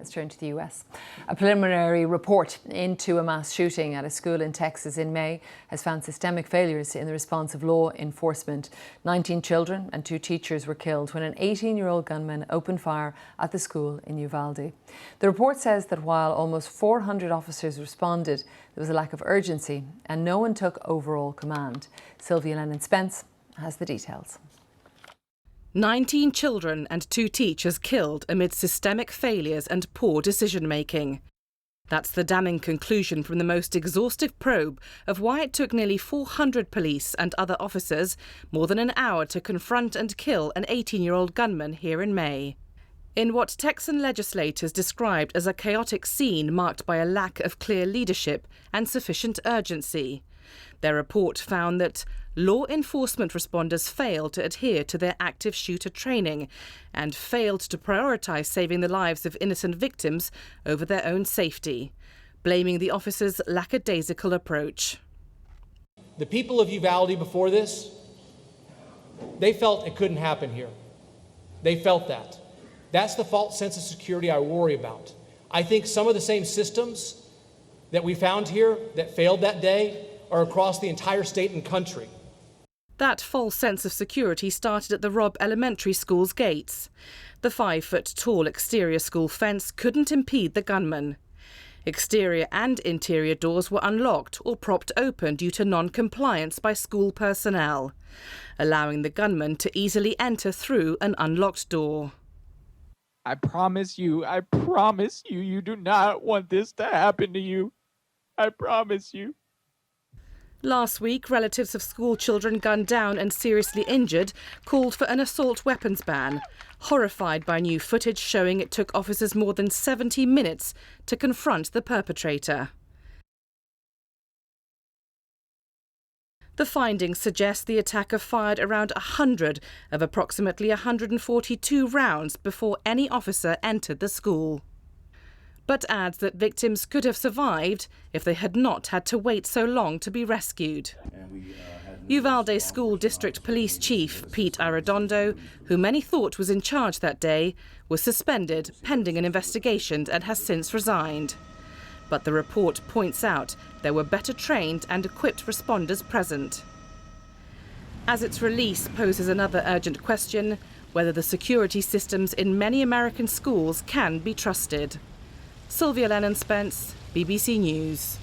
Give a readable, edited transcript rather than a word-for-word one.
Let's turn to the US. A preliminary report into a mass shooting at a school in Texas in May has found systemic failures in the response of law enforcement. 19 children and 2 teachers were killed when an 18-year-old gunman opened fire at the school in Uvalde. The report says that while almost 400 officers responded, there was a lack of urgency and no one took overall command. Sylvia Lennon-Spence has the details. 19 children and 2 teachers killed amid systemic failures and poor decision-making. That's the damning conclusion from the most exhaustive probe of why it took nearly 400 police and other officers more than an hour to confront and kill an 18-year-old gunman here in May. In what Texan legislators described as a chaotic scene marked by a lack of clear leadership and sufficient urgency. Their report found that law enforcement responders failed to adhere to their active shooter training and failed to prioritise saving the lives of innocent victims over their own safety, blaming the officers' lackadaisical approach. The people of Uvalde before this, they felt it couldn't happen here. They felt that. That's the false sense of security I worry about. I think some of the same systems that we found here that failed that day are across the entire state and country. That false sense of security started at the Robb Elementary School's gates. The 5-foot-tall exterior school fence couldn't impede the gunman. Exterior and interior doors were unlocked or propped open due to non-compliance by school personnel, allowing the gunman to easily enter through an unlocked door. I promise you, you do not want this to happen to you. I promise you. Last week, relatives of school children gunned down and seriously injured called for an assault weapons ban, horrified by new footage showing it took officers more than 70 minutes to confront the perpetrator. The findings suggest the attacker fired around 100 of approximately 142 rounds before any officer entered the school, but adds that victims could have survived if they had not had to wait so long to be rescued. Uvalde School District Police Chief Pete Arredondo, who many thought was in charge that day, was suspended pending an investigation and has since resigned. But the report points out there were better trained and equipped responders present. As its release poses another urgent question, whether the security systems in many American schools can be trusted. Sylvia Lennon-Spence, BBC News.